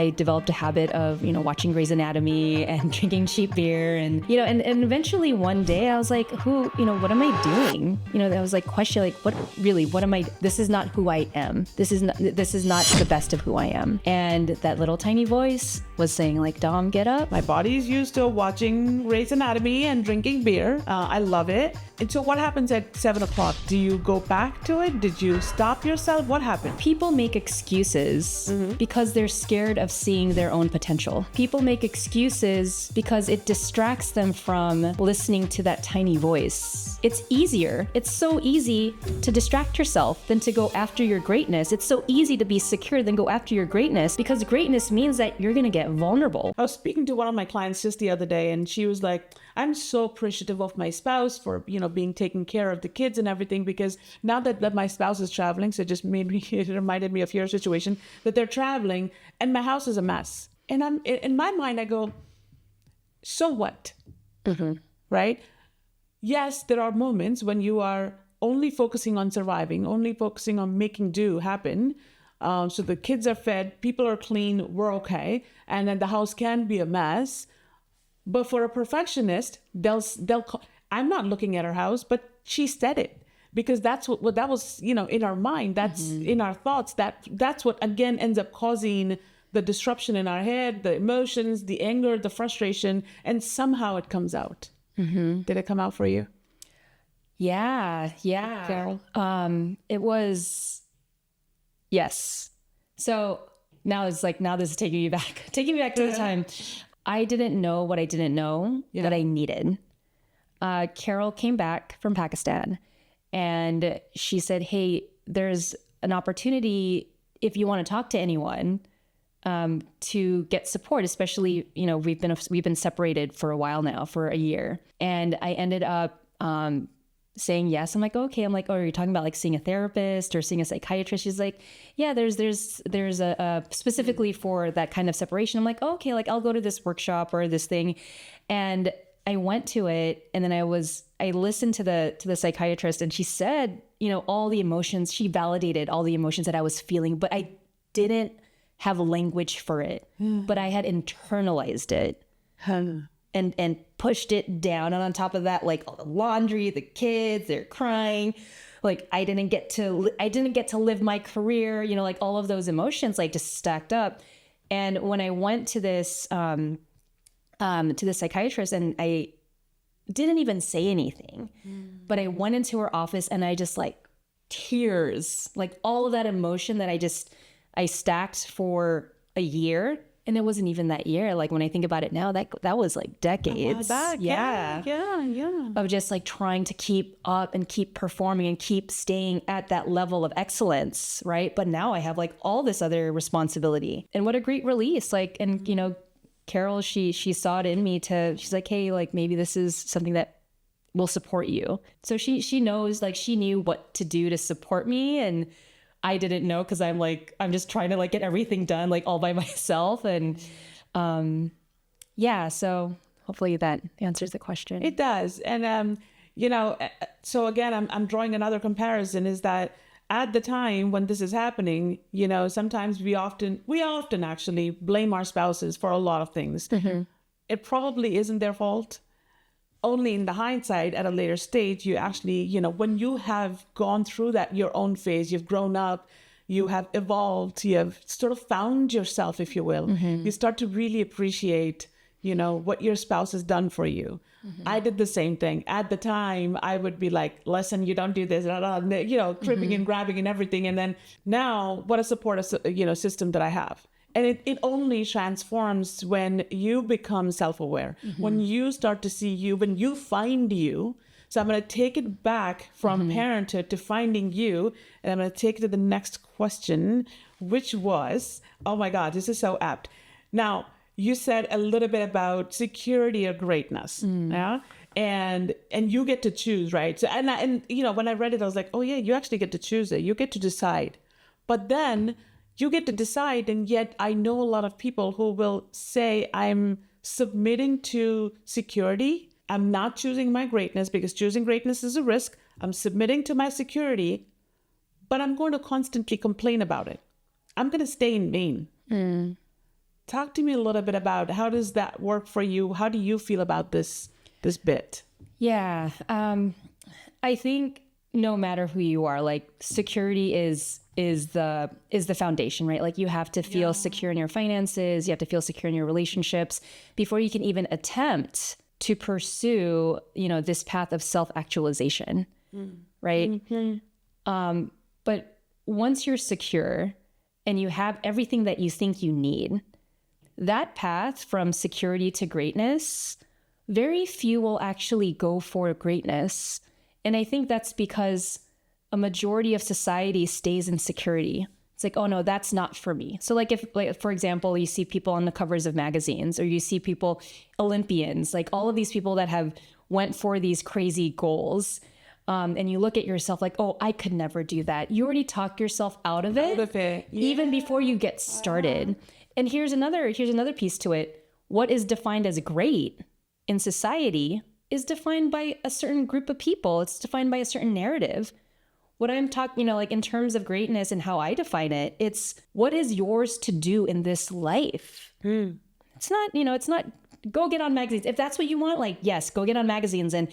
I developed a habit of, watching Grey's Anatomy and drinking cheap beer. And, and eventually one day I was like, what am I doing? I was like, questioning, what am I, this is not who I am. This is not the best of who I am. And that little tiny voice was saying like, Dom, get up. My body's used to watching Grey's Anatomy and drinking beer. I love it. And so what happens at 7 o'clock? Do you go back to it? Did you stop yourself? What happened? People make excuses because they're scared of seeing their own potential. People make excuses because it distracts them from listening to that tiny voice. It's easier. It's so easy to distract yourself than to go after your greatness. It's so easy to be secure than go after your greatness, because greatness means that you're going to get vulnerable. I was speaking to one of my clients just the other day, and she was like, I'm so appreciative of my spouse for, being taken care of the kids and everything, because now that my spouse is traveling, so it reminded me of your situation, that they're traveling and my house is a mess. And I'm in my mind, I go, so what? Right? Yes, there are moments when you are only focusing on surviving, only focusing on making do happen. So the kids are fed, people are clean, we're okay. And then the house can be a mess. But for a perfectionist, I'm not looking at her house, but she said it, because that's what that was, in our mind, that's in our thoughts, that's what again ends up causing the disruption in our head, the emotions, the anger, the frustration, and somehow it comes out. Did it come out for you? Yeah. Carol? It was, yes. So now this is taking me back to the time I didn't know what I didn't know that I needed. Carol came back from Pakistan and she said, hey, there's an opportunity if you want to talk to anyone to get support, especially, we've been separated for a while now, for a year. And I ended up saying yes. I'm like, okay. I'm like, oh, are you talking about like seeing a therapist or seeing a psychiatrist? She's like, yeah, there's a specifically for that kind of separation. I'm like, oh, okay, like I'll go to this workshop or this thing. And I went to it, and then I listened to the psychiatrist, and she said, all the emotions, she validated all the emotions that I was feeling, but I didn't have language for it, but I had internalized it and pushed it down. And on top of that, like all the laundry, the kids, they're crying. Like I didn't get to live my career, like all of those emotions like just stacked up. And when I went to this, to the psychiatrist, and I didn't even say anything, but I went into her office and I just like tears, like all of that emotion that I stacked for a year. And it wasn't even that year. Like when I think about it now, that was like decades. Yeah. Of just like trying to keep up and keep performing and keep staying at that level of excellence, right? But now I have like all this other responsibility. And what a great release. Like, and Carol, she saw it in me she's like, hey, like maybe this is something that will support you. So she knows, like she knew what to do to support me, and I didn't know because I'm just trying to like get everything done like all by myself. And so hopefully that answers the question. It does. And so again, I'm drawing another comparison, is that at the time when this is happening, sometimes we often actually blame our spouses for a lot of things. It probably isn't their fault. Only in the hindsight at a later stage, you actually, when you have gone through that, your own phase, you've grown up, you have evolved, you have sort of found yourself, if you will. You start to really appreciate, what your spouse has done for you. I did the same thing. At the time, I would be like, listen, you don't do this, cribbing and grabbing and everything. And then now, what a support, system that I have. And it only transforms when you become self-aware, when you start to see you, when you find you. So I'm going to take it back from parenthood to finding you. And I'm going to take it to the next question, which was, oh my God, this is so apt. Now, you said a little bit about security or greatness. Yeah. And you get to choose, right? So, and when I read it, I was like, oh yeah, you actually get to choose it. You get to decide. But then you get to decide, and yet I know a lot of people who will say, I'm submitting to security. I'm not choosing my greatness, because choosing greatness is a risk. I'm submitting to my security, but I'm going to constantly complain about it. I'm going to stay in vain. Talk to me a little bit about how does that work for you? How do you feel about this bit? Yeah. I think no matter who you are, like security is the foundation, right? Like you have to feel secure in your finances, you have to feel secure in your relationships before you can even attempt to pursue, this path of self-actualization, right? Mm-hmm. But once you're secure and you have everything that you think you need, that path from security to greatness, very few will actually go for greatness. And I think that's because a majority of society stays in security. It's like, oh no, that's not for me. So like if, like, for example, you see people on the covers of magazines, or you see people, Olympians, like all of these people that have went for these crazy goals. And you look at yourself like, oh, I could never do that. You already talk yourself out of it, Yeah. even before you get started. And here's another piece to it. What is defined as great in society is defined by a certain group of people. It's defined by a certain narrative. What I'm talking, like in terms of greatness and how I define it, it's what is yours to do in this life. It's not go get on magazines. If that's what you want, like, yes, go get on magazines and,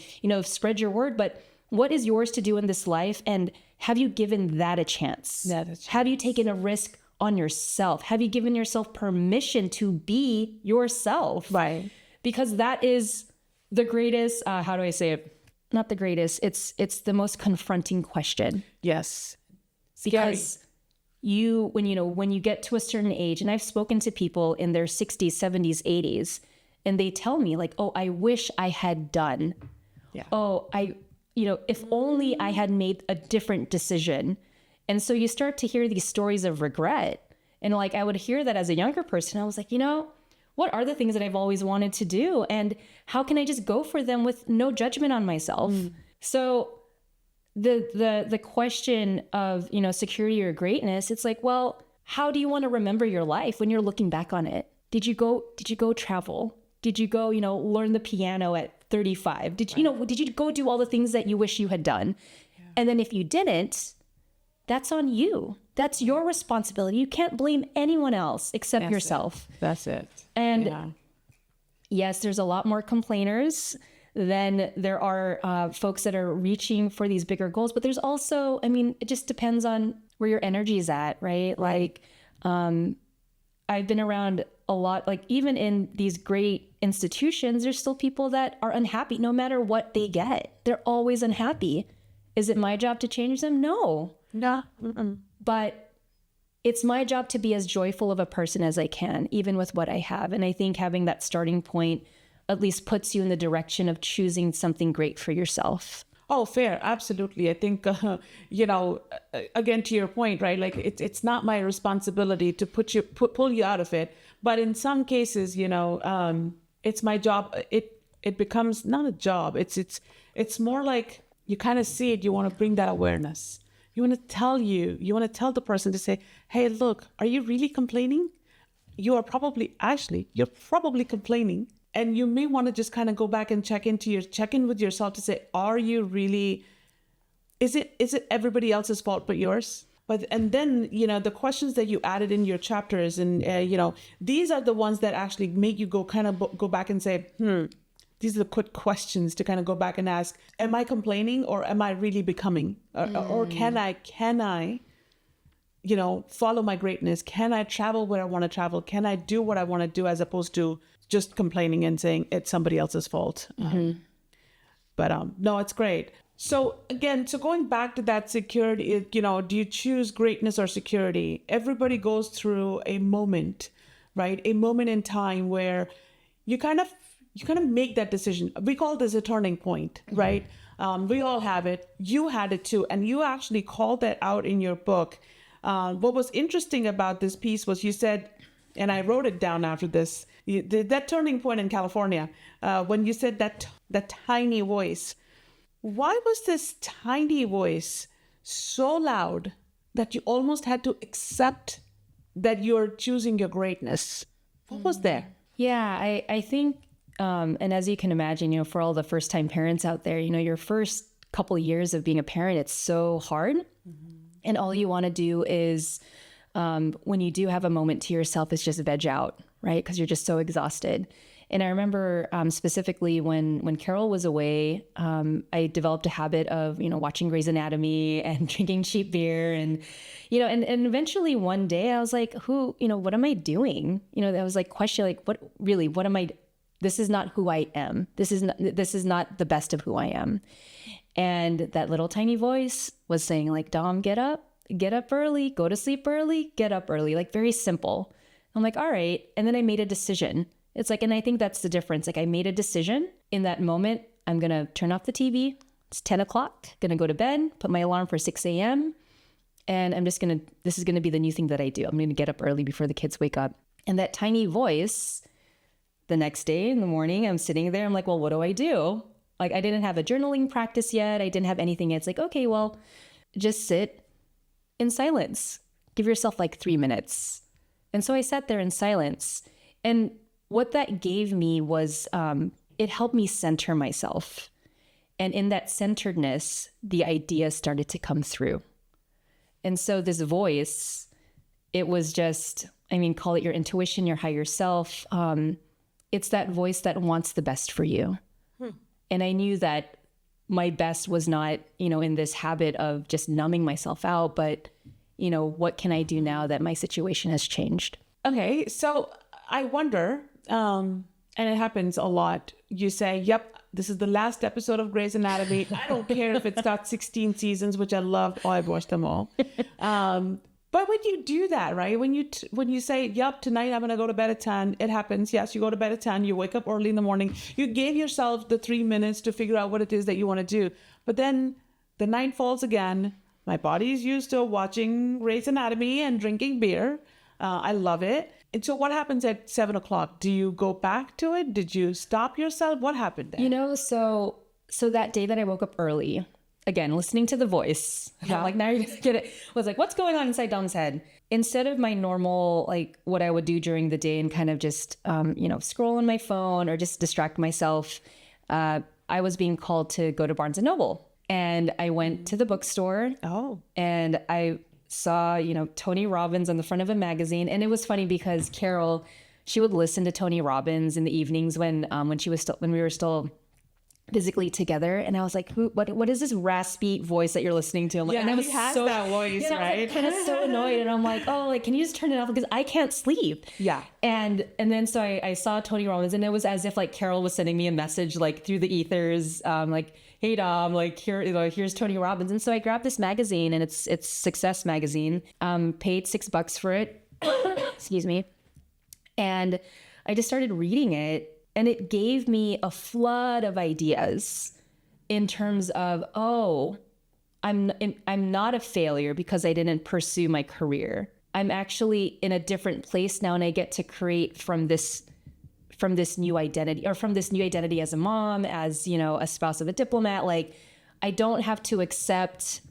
spread your word. But what is yours to do in this life? And have you given that a chance? Have you taken a risk on yourself? Have you given yourself permission to be yourself? Right. Because that is the greatest, how do I say it? Not the greatest. It's the most confronting question. Yes. Because when you get to a certain age, and I've spoken to people in their 60s, 70s, 80s, and they tell me like, oh, I wish I had done. Yeah. Oh, if only I had made a different decision. And so you start to hear these stories of regret. And like, I would hear that as a younger person. I was like, what are the things that I've always wanted to do? And how can I just go for them with no judgment on myself? So the question of, security or greatness, it's like, well, how do you want to remember your life when you're looking back on it? Did you go travel? Did you go, learn the piano at 35? Did you go do all the things that you wish you had done? Yeah. And then if you didn't, that's on you. That's your responsibility. You can't blame anyone else except yourself. That's it. And yes, there's a lot more complainers than there are folks that are reaching for these bigger goals. But there's also, it just depends on where your energy is at, right? Like, I've been around a lot, like even in these great institutions, there's still people that are unhappy no matter what they get. They're always unhappy. Is it my job to change them? No. But it's my job to be as joyful of a person as I can, even with what I have. And I think having that starting point at least puts you in the direction of choosing something great for yourself. Oh, fair. Absolutely. I think, again, to your point, right? Like it's not my responsibility to pull you out of it. But in some cases, it's my job. It becomes not a job. It's more like you kind of see it. You want to bring that awareness. You want to tell the person to say, hey, look, are you really complaining? You're probably complaining. And you may want to just kind of go back and check in with yourself to say, are you really, is it everybody else's fault but yours? And then, the questions that you added in your chapters and, these are the ones that actually make you go back and say, these are the quick questions to kind of go back and ask, am I complaining or am I really becoming? Or can I, follow my greatness? Can I travel where I want to travel? Can I do what I want to do as opposed to just complaining and saying it's somebody else's fault? But no, it's great. So again, going back to that security, do you choose greatness or security? Everybody goes through a moment, right? A moment in time where you kind of make that decision. We call this a turning point, right? We all have it. You had it too. And you actually called that out in your book. What was interesting about this piece was you said, and I wrote it down after this, that turning point in California, when you said that tiny voice. Why was this tiny voice so loud that you almost had to accept that you're choosing your greatness? What was there? Yeah, I think, and as you can imagine, for all the first-time parents out there, your first couple of years of being a parent, it's so hard. And all you want to do is, when you do have a moment to yourself, is just veg out, right? Because you're just so exhausted. And I remember specifically when Carol was away, I developed a habit of, watching Grey's Anatomy and drinking cheap beer. And, and eventually one day I was like, what am I doing? I was like questioning, what am I, this is not who I am. This is not the best of who I am. And that little tiny voice was saying like, Dom, get up early, go to sleep early, get up early, like very simple. I'm like, all right. And then I made a decision. It's like, and I think that's the difference. Like I made a decision in that moment. I'm going to turn off the TV. It's 10 o'clock, going to go to bed, put my alarm for 6 a.m. And this is going to be the new thing that I do. I'm going to get up early before the kids wake up. And that tiny voice, the next day in the morning, I'm sitting there. I'm like, well, what do I do? Like I didn't have a journaling practice yet. I didn't have anything yet. It's like, okay, well, just sit in silence. Give yourself like 3 minutes. And so I sat there in silence. And what that gave me was, it helped me center myself. And in that centeredness, the ideas started to come through. And so this voice, it was just, call it your intuition, your higher self. It's that voice that wants the best for you. And I knew that my best was not, in this habit of just numbing myself out, but, what can I do now that my situation has changed? Okay, so I wonder, and it happens a lot. You say, yep, this is the last episode of Grey's Anatomy. I don't care if it's got 16 seasons, which I loved. Oh, I've watched them all. But when you do that, right? When you say, yep, tonight I'm going to go to bed at 10, it happens. Yes, you go to bed at 10, you wake up early in the morning. You gave yourself the 3 minutes to figure out what it is that you want to do. But then the night falls again. My body is used to watching Grey's Anatomy and drinking beer. I love it. And so what happens at 7 o'clock? Do you go back to it? Did you stop yourself? What happened there? So that day that I woke up early, again, listening to the voice, Yeah. like now you're going to get it, was like, what's going on inside Dom's head? Instead of my normal, like what I would do during the day and kind of just, scroll on my phone or just distract myself, I was being called to go to Barnes & Noble. And I went to the bookstore. Oh. And I saw, Tony Robbins on the front of a magazine. And it was funny because Carol, she would listen to Tony Robbins in the evenings when we were still physically together. And I was like, what is this raspy voice that you're listening to? I'm like, Yeah, and I was he has that voice, right? Kind of so annoyed. And I'm like, oh, like, can you just turn it off? Because I can't sleep. Yeah. And then so I saw Tony Robbins, and it was as if like Carol was sending me a message like through the ethers, like, hey Dom, like here's Tony Robbins. And so I grabbed this magazine, and it's Success magazine, paid $6 for it. Excuse me. And I just started reading it. And it gave me a flood of ideas in terms of, I'm not a failure because I didn't pursue my career. I'm actually in a different place now, and I get to create from this new identity, or from this new identity as a mom, as, a spouse of a diplomat. Like, I don't have to accept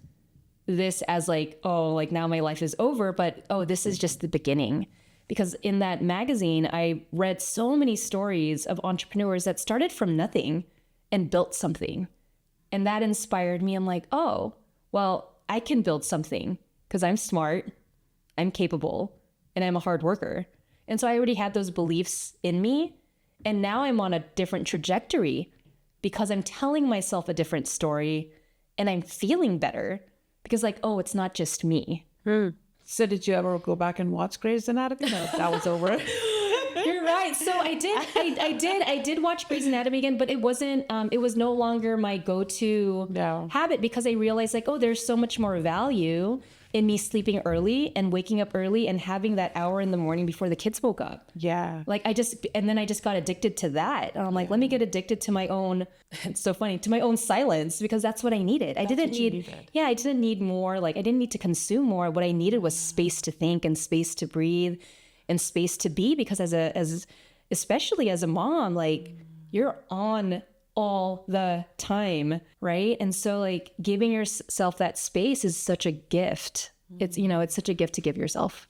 this as like, like now my life is over, but this is just the beginning. Because in that magazine, I read so many stories of entrepreneurs that started from nothing and built something. And that inspired me. I'm like, well, I can build something because I'm smart, I'm capable, and I'm a hard worker. And so I already had those beliefs in me. And now I'm on a different trajectory because I'm telling myself a different story, and I'm feeling better because like, it's not just me. So did you ever go back and watch Grey's Anatomy? No, that was over. You're right. So I did watch Grey's Anatomy again, but it wasn't, it was no longer my go-to habit because I realized like, there's so much more value in me sleeping early and waking up early and having that hour in the morning before the kids woke up. Yeah. Like I just got addicted to that. And I'm like, let me get addicted to my own, it's so funny, to my own silence, because that's what I needed. I didn't need more. Like I didn't need to consume more. What I needed was space to think and space to breathe and space to be, because especially as a mom, like you're on all the time, right? And so like giving yourself that space is such a gift. It's, it's such a gift to give yourself.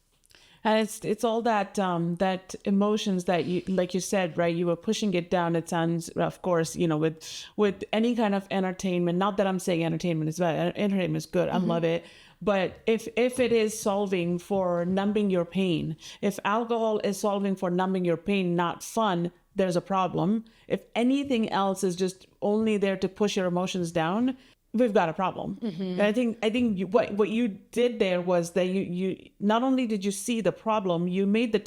And it's all that that emotions that you, like you said, right? You were pushing it down. It sounds, of course, with any kind of entertainment. Not that I'm saying entertainment is bad. Entertainment is good. I love it. But if it is solving for numbing your pain, if alcohol is solving for numbing your pain, not fun, there's a problem. If anything else is just only there to push your emotions down, we've got a problem. And I think what you did there was that you not only did you see the problem, you made the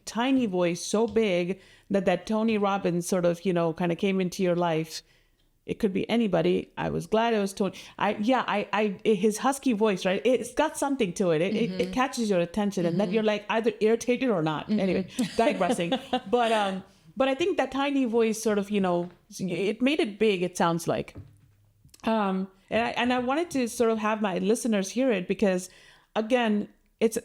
tiny voice so big that Tony Robbins sort of, kind of came into your life. It could be anybody. I was glad it was Tony. His husky voice, right? It's got something to it. It catches your attention, and then you're like either irritated or not. Anyway, digressing. But I think that tiny voice sort of, it made it big. It sounds like. And I wanted to sort of have my listeners hear it because, again,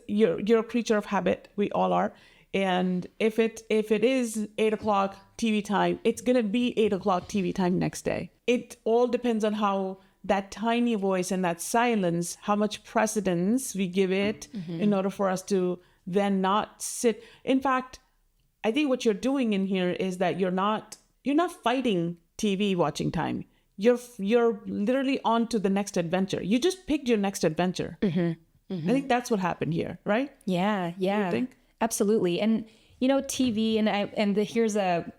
you're a creature of habit. We all are. And if it is 8 o'clock TV time, it's going to be 8 o'clock TV time next day. It all depends on how that tiny voice and that silence, how much precedence we give it in order for us to then not sit. In fact, I think what you're doing in here is that you're not fighting TV watching time. You're literally on to the next adventure. You just picked your next adventure. I think that's what happened here, right? Yeah. You think? Absolutely. And TV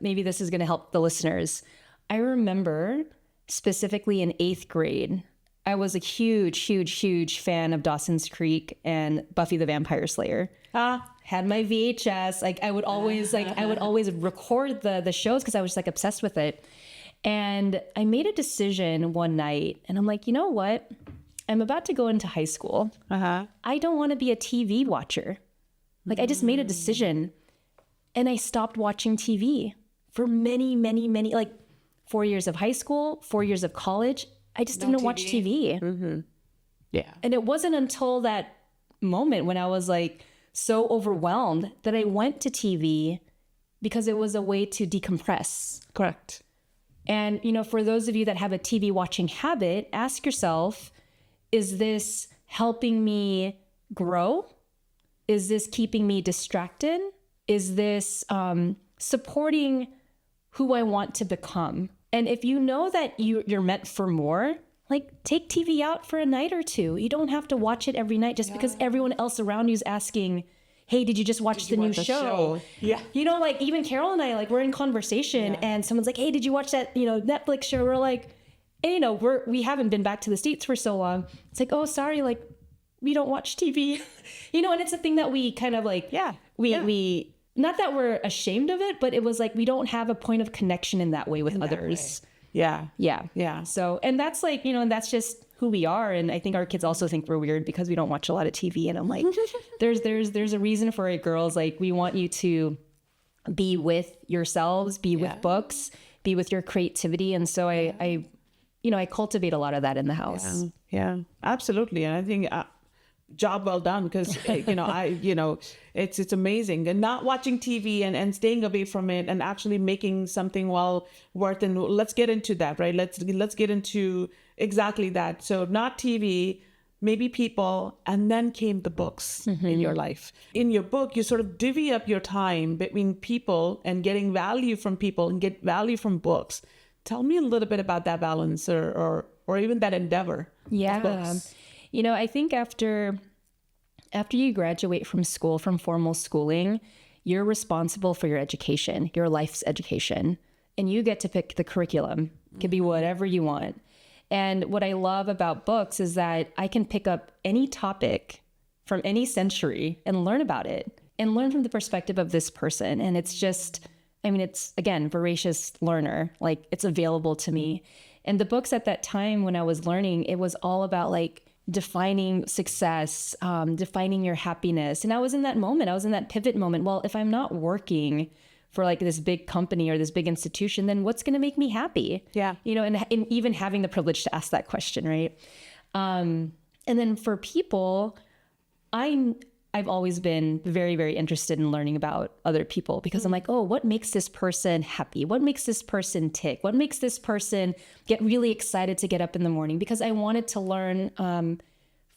maybe this is going to help the listeners. I remember specifically in 8th grade, I was a huge fan of Dawson's Creek and Buffy the Vampire Slayer. Had my VHS. I would always record the shows because I was just obsessed with it. And I made a decision one night, and I'm like, you know what? I'm about to go into high school. I don't want to be a TV watcher. I just made a decision, and I stopped watching TV for many, 4 years of high school, 4 years of college. I just didn't watch TV. Yeah. And it wasn't until that moment when I was so overwhelmed that I went to TV because it was a way to decompress. Correct. And, for those of you that have a TV watching habit, ask yourself, is this helping me grow? Is this keeping me distracted? Is this supporting who I want to become? And if you know that you're meant for more, take TV out for a night or two. You don't have to watch it every night just because everyone else around you is asking, hey, did you just watch the new show? Yeah. Even Carol and I, we're in conversation and someone's like, hey, did you watch that, Netflix show? We're like, and, we haven't been back to the States for so long. It's like, oh, sorry, we don't watch TV, and it's a thing that we kind of we not that we're ashamed of it, but it was we don't have a point of connection in that way with others. Yeah. So, and that's and that's just who we are. And I think our kids also think we're weird because we don't watch a lot of TV. And I'm like, there's a reason for it, girls. We want you to be with yourselves, be with books, be with your creativity. And so I cultivate a lot of that in the house. Yeah, absolutely. And I think job well done because, it's amazing. And not watching TV and staying away from it and actually making something well worth. And let's get into that, right? Let's get into exactly that. So not TV, maybe people, and then came the books in your life. In your book, you sort of divvy up your time between people and getting value from people and get value from books. Tell me a little bit about that balance or even that endeavor. Yeah. I think after you graduate from school, from formal schooling, you're responsible for your education, your life's education, and you get to pick the curriculum. It could be whatever you want. And what I love about books is that I can pick up any topic from any century and learn about it and learn from the perspective of this person. And it's just, it's, again, voracious learner. It's available to me. And the books at that time when I was learning, it was all about defining success, defining your happiness. And I was in that moment. I was in that pivot moment. Well, if I'm not working for this big company or this big institution, then what's going to make me happy? Yeah. And even having the privilege to ask that question, right? And then for people, I've always been very, very interested in learning about other people because I'm like, oh, what makes this person happy? What makes this person tick? What makes this person get really excited to get up in the morning? Because I wanted to learn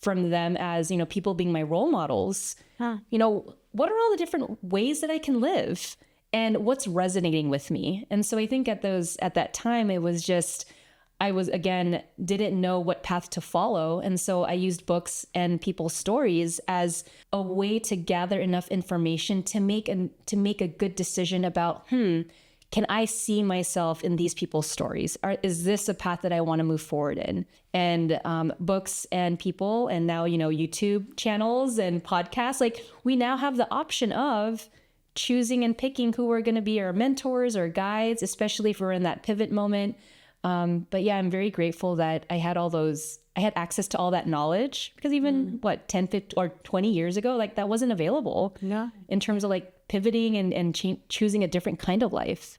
from them as, people being my role models. What are all the different ways that I can live? And what's resonating with me? And so I think at that time, it was just, I was, again, didn't know what path to follow. And so I used books and people's stories as a way to gather enough information to make a good decision about, can I see myself in these people's stories? Is this a path that I want to move forward in? And books and people, and now, YouTube channels and podcasts, like we now have the option of choosing and picking who are going to be our mentors or guides, especially if we're in that pivot moment. But yeah, I'm very grateful that I had access to all that knowledge, because even 10, 15 or 20 years ago, like that wasn't available in terms of like pivoting and choosing a different kind of life.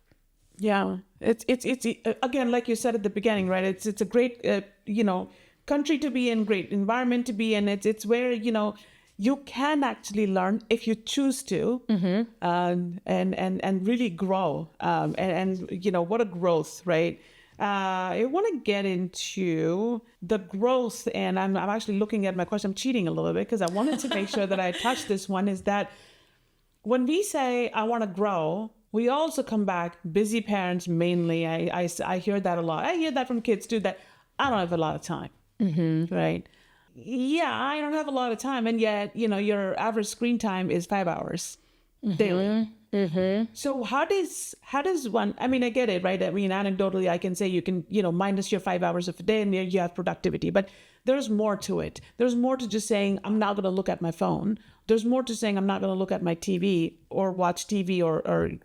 Yeah. It's again, like you said at the beginning, right? It's a great, country to be in, great environment to be in. It's where, you can actually learn if you choose to, and really grow. What a growth, right? I want to get into the growth, and I'm actually looking at my question. I'm cheating a little bit because I wanted to make sure that I touch this one, is that when we say, I want to grow, we also come back, busy parents mainly. I hear that a lot. I hear that from kids too, that I don't have a lot of time, right? Yeah, I don't have a lot of time. And yet, your average screen time is 5 hours daily. So how does one, I mean, I get it, right? I mean, anecdotally, I can say you can, minus your 5 hours of a day and you have productivity, but there's more to it. There's more to just saying, I'm not going to look at my phone. There's more to saying, I'm not going to look at my TV or watch TV or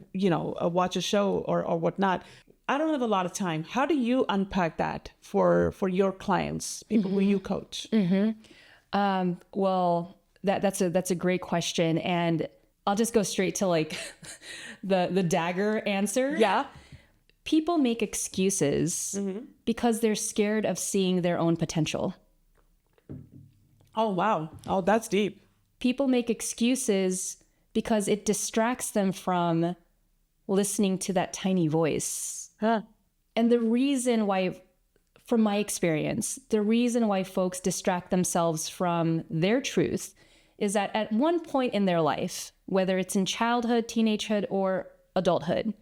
watch a show or whatnot. I don't have a lot of time. How do you unpack that for your clients, people who you coach? Well, that's a great question. And I'll just go straight to like the dagger answer. Yeah. People make excuses because they're scared of seeing their own potential. Oh, wow. Oh, that's deep. People make excuses because it distracts them from listening to that tiny voice. And the reason why, from my experience, the reason why folks distract themselves from their truth is that at one point in their life, whether it's in childhood, teenagehood, or adulthood,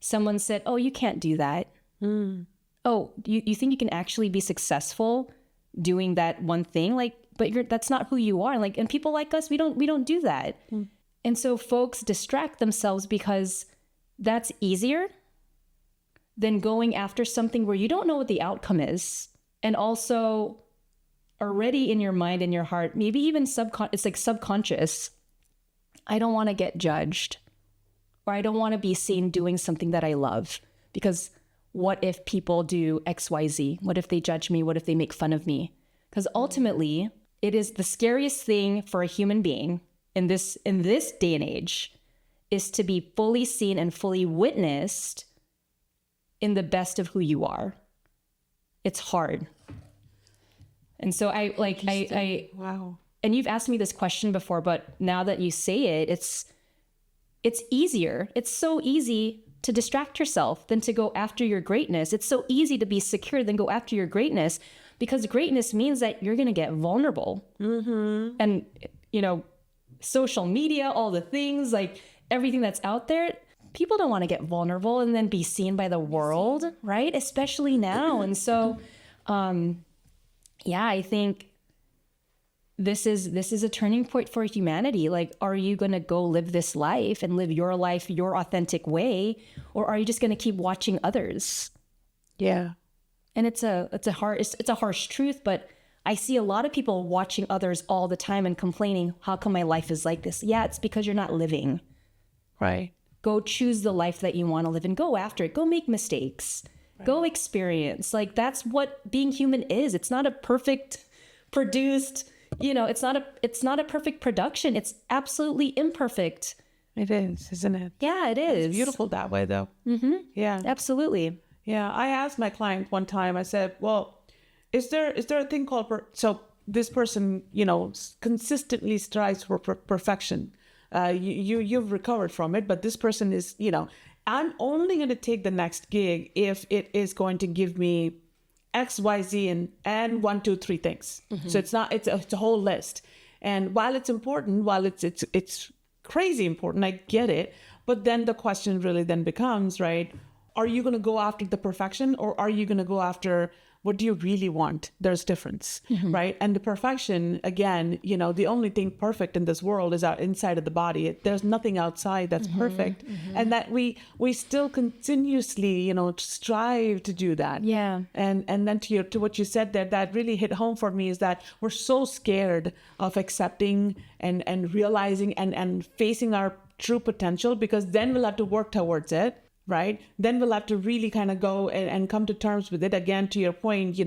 someone said, oh, you can't do that. Oh, you think you can actually be successful doing that one thing? Like, but that's not who you are. Like, and people like us, we don't do that. And so folks distract themselves because that's easier than going after something where you don't know what the outcome is. And also already in your mind and your heart, maybe even it's like subconscious. I don't want to get judged, or I don't want to be seen doing something that I love, because what if people do X, Y, Z? What if they judge me? What if they make fun of me? Because ultimately, it is the scariest thing for a human being in this day and age is to be fully seen and fully witnessed in the best of who you are. It's hard. And so I wow. And you've asked me this question before, but now that you say it, it's easier. It's so easy to distract yourself than to go after your greatness. It's so easy to be secure than go after your greatness, because greatness means that you're going to get vulnerable. And, social media, all the things, like everything that's out there, people don't want to get vulnerable and then be seen by the world, right? Especially now. And so, I think this is a turning point for humanity. Like, are you going to go live this life and live your life your authentic way, or are you just going to keep watching others? Yeah. And it's a harsh truth, but I see a lot of people watching others all the time and complaining, how come my life is like this? Yeah, it's because you're not living. Right. Go choose the life that you want to live and go after it. Go make mistakes. Right. Go experience. Like, that's what being human is. It's not a perfect produced, it's not a perfect production. It's absolutely imperfect. It is, isn't it? Yeah, it is. It's beautiful that way, though. Yeah. Absolutely. Yeah. I asked my client one time, I said, well, is there a thing called, so this person, consistently strives for perfection. You've recovered from it, but this person is, I'm only going to take the next gig if it is going to give me X, Y, Z, and 1, 2, 3 things. So it's a whole list. And while it's important, while it's crazy important, I get it. But then the question really then becomes, right, are you going to go after the perfection, or are you going to go after what do you really want? There's difference, right? And the perfection, again, the only thing perfect in this world is out inside of the body. There's nothing outside that's perfect. And that we still continuously, strive to do that. Yeah. And then to what you said there, that really hit home for me, is that we're so scared of accepting and realizing and facing our true potential, because then we'll have to work towards it. Right? Then we'll have to really kind of go and come to terms with it. Again, to your point,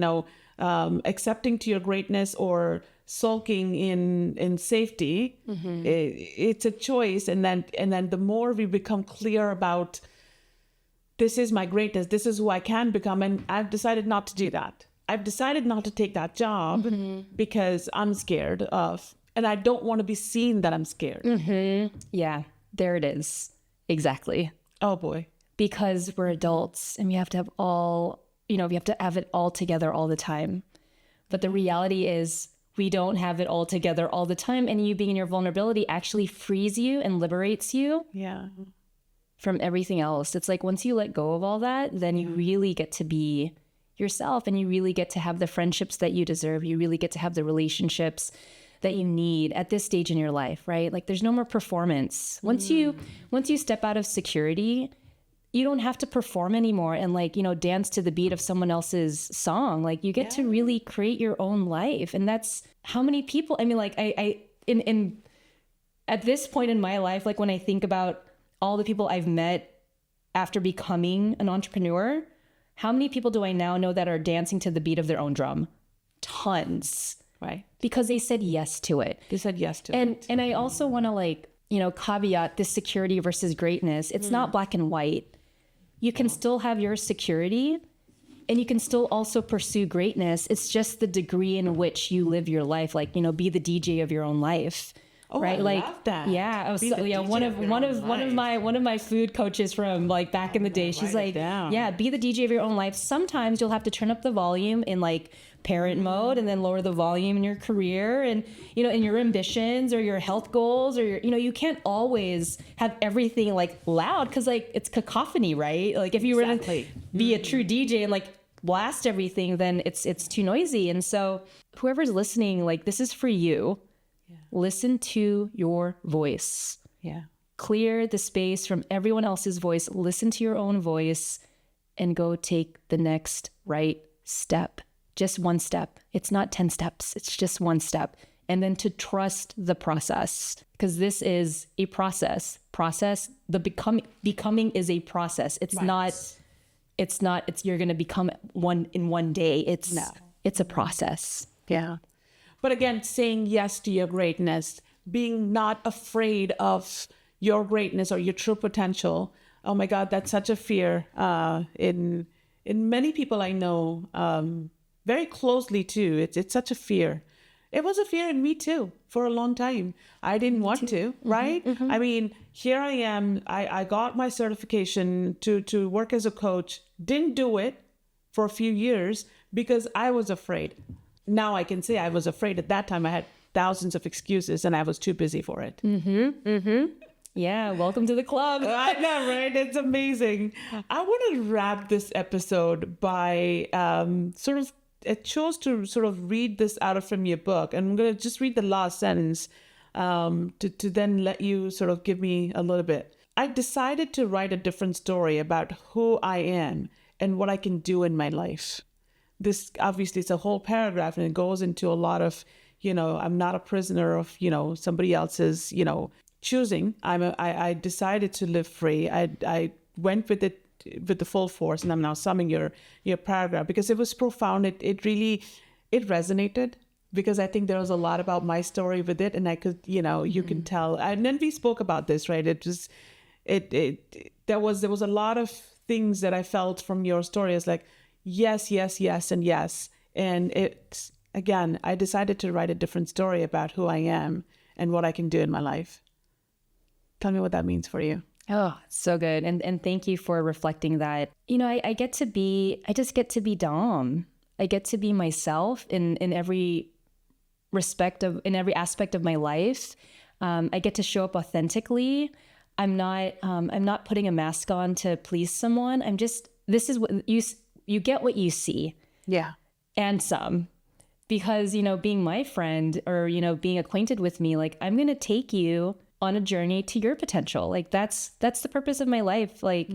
accepting to your greatness or sulking in safety. It's a choice. And then the more we become clear about, this is my greatness, this is who I can become. And I've decided not to do that. I've decided not to take that job because I'm scared of, and I don't want to be seen that I'm scared. Yeah, there it is. Exactly. Oh boy. Because we're adults and we have to have we have to have it all together all the time. But the reality is we don't have it all together all the time. And you being in your vulnerability actually frees you and liberates you from everything else. It's like once you let go of all that, then you really get to be yourself, and you really get to have the friendships that you deserve. You really get to have the relationships that you need at this stage in your life, right? Like there's no more performance. Once you step out of security, you don't have to perform anymore and dance to the beat of someone else's song. Like you get to really create your own life. And that's how many people, I mean, like in at this point in my life, like when I think about all the people I've met after becoming an entrepreneur, how many people do I now know that are dancing to the beat of their own drum? Tons. Right. Because they said yes to it. They said yes to it. And I also want to caveat this security versus greatness. It's not black and white. You can still have your security and you can still also pursue greatness. It's just the degree in which you live your life. Like, be the DJ of your own life. Oh, right? I love that. Yeah. One of my food coaches from back in the day, she's like, be the DJ of your own life. Sometimes you'll have to turn up the volume in parent mode and then lower the volume in your career and in your ambitions or your health goals or your you can't always have everything loud because it's cacophony, right? If you were to be a true DJ and blast everything, then it's too noisy. And so whoever's listening, this is for you. Listen to your voice. Clear the space from everyone else's voice. Listen to your own voice and go take the next right step. Just one step. It's not 10 steps. It's just one step. And then to trust the process, because this is a process. The becoming is a process. It's not you're going to become one in one day. It's a process. Yeah. But again, saying yes to your greatness, being not afraid of your greatness or your true potential. Oh my God, that's such a fear in many people I know. Very closely too. It's such a fear. It was a fear in me too for a long time. I didn't want to, right? I mean, here I am. I got my certification to work as a coach. Didn't do it for a few years because I was afraid. Now I can say I was afraid. At that time, I had thousands of excuses and I was too busy for it. Yeah, welcome to the club. I know, right? It's amazing. I want to wrap this episode by I chose to sort of read this out from your book. And I'm going to just read the last sentence to then let you sort of give me a little bit. I decided to write a different story about who I am and what I can do in my life. This obviously is a whole paragraph and it goes into a lot of, I'm not a prisoner of, somebody else's, choosing. I decided to live free. I went with it with the full force, and I'm now summing your paragraph because it was profound. It really resonated because I think there was a lot about my story with it, and I could, you can tell. And then we spoke about this, right? There was a lot of things that I felt from your story. It's like yes, and yes, and again, I decided to write a different story about who I am and what I can do in my life. Tell me what that means for you. Oh, so good. And thank you for reflecting that. I just get to be Dom. I get to be myself in every aspect of my life. I get to show up authentically. I'm not putting a mask on to please someone. This is what you get what you see. Yeah. And some, because, being my friend or, being acquainted with me, like, I'm going to take you on a journey to your potential. Like, that's the purpose of my life. Like,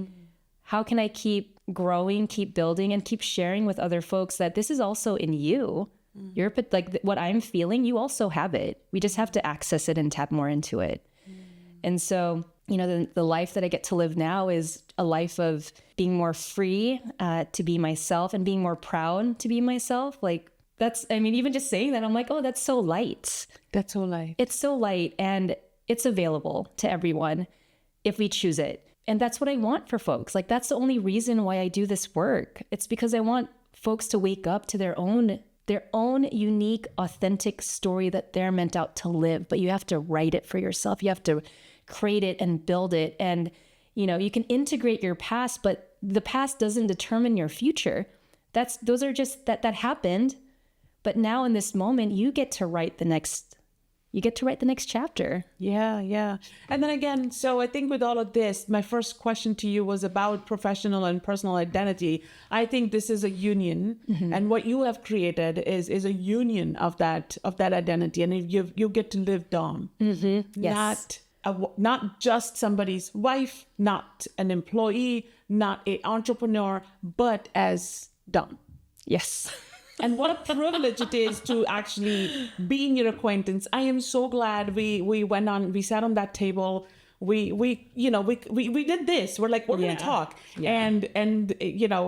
how can I keep growing, keep building, and keep sharing with other folks that this is also in you. You're like, what I'm feeling, you also have it. We just have to access it and tap more into it. And so, the life that I get to live now is a life of being more free to be myself and being more proud to be myself. Like, even just saying that, I'm like, oh, that's so light. That's so light. It's so light, and it's available to everyone if we choose it. And that's what I want for folks. Like, that's the only reason why I do this work. It's because I want folks to wake up to their own unique, authentic story that they're meant out to live. But you have to write it for yourself. You have to create it and build it. And, you can integrate your past, but the past doesn't determine your future. Those are just that happened. But now in this moment, you get to write the next chapter. Yeah, yeah. And then again, so I think with all of this, my first question to you was about professional and personal identity. I think this is a union, and what you have created is a union of that identity, and you get to live Dom, Yes. not just somebody's wife, not an employee, not an entrepreneur, but as Dom. Yes. And what a privilege it is to actually be in your acquaintance. I am so glad we sat on that table. We did this. We're like, we're going to talk. Yeah. And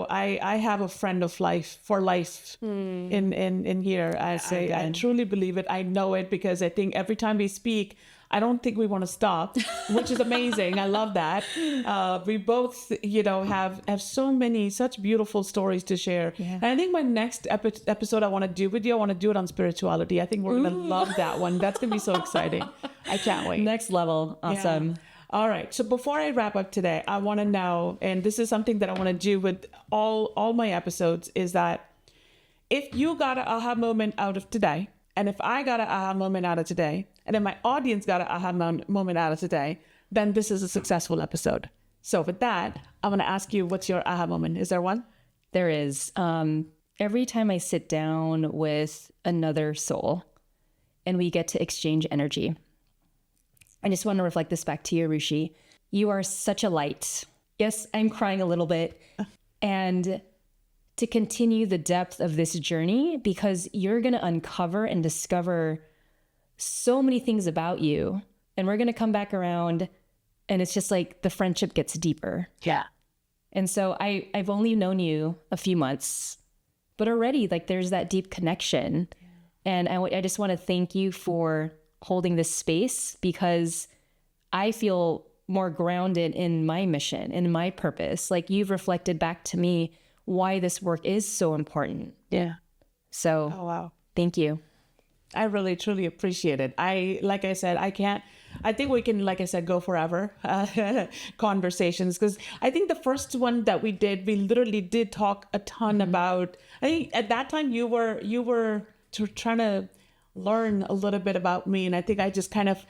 I have a friend of life for life in here. I truly believe it. I know it because I think every time we speak, I don't think we want to stop, which is amazing. I love that. We both, have such beautiful stories to share. Yeah. And I think my next episode I want to do with you, I want to do it on spirituality. I think we're going to love that one. That's going to be so exciting. I can't wait. Next level. Awesome. Yeah. All right. So before I wrap up today, I want to know, and this is something that I want to do with all my episodes, is that if you got an aha moment out of today, and if I got an aha moment out of today, and if my audience got an aha moment out of today, then this is a successful episode. So with that, I'm going to ask you, what's your aha moment? Is there one? There is. Every time I sit down with another soul and we get to exchange energy, I just want to reflect this back to you, Arushi. You are such a light. Yes, I'm crying a little bit. And to continue the depth of this journey, because you're going to uncover and discover so many things about you, and we're going to come back around, and it's just like the friendship gets deeper. Yeah. And so I've only known you a few months, but already like there's that deep connection. Yeah. And I just want to thank you for holding this space, because I feel more grounded in my mission, in my purpose. Like, you've reflected back to me why this work is so important. Yeah. So, oh, wow. Thank you. I really, truly appreciate it. I think we can, like I said, go forever conversations, because I think the first one that we literally did talk a ton about, I think at that time you were trying to learn a little bit about me. And I think I just kind of,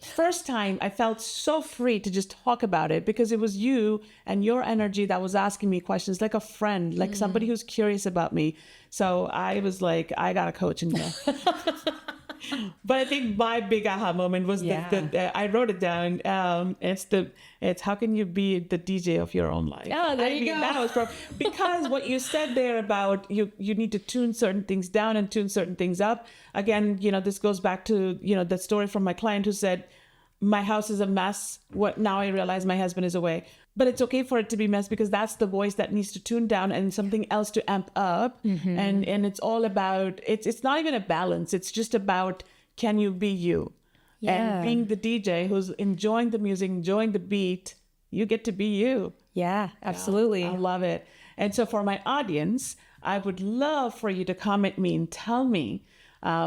first time I felt so free to just talk about it, because it was you and your energy that was asking me questions like a friend, like somebody who's curious about me. So I was like, I got a coach in here. But I think my big aha moment was I wrote it down. It's how can you be the DJ of your own life? Oh, there you go. That was because what you said there about you need to tune certain things down and tune certain things up. Again, this goes back to, the story from my client who said, my house is a mess. Now I realize my husband is away. But it's okay for it to be mess, because that's the voice that needs to tune down and something else to amp up. Mm-hmm. And it's all about, it's not even a balance. It's just about, can you be you? Yeah. And being the DJ who's enjoying the music, enjoying the beat, you get to be you. Yeah, absolutely. Yeah, I love it. And so for my audience, I would love for you to comment me and tell me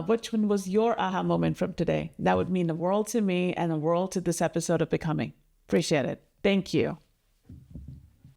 which one was your aha moment from today. That would mean the world to me and the world to this episode of Becoming. Appreciate it. Thank you.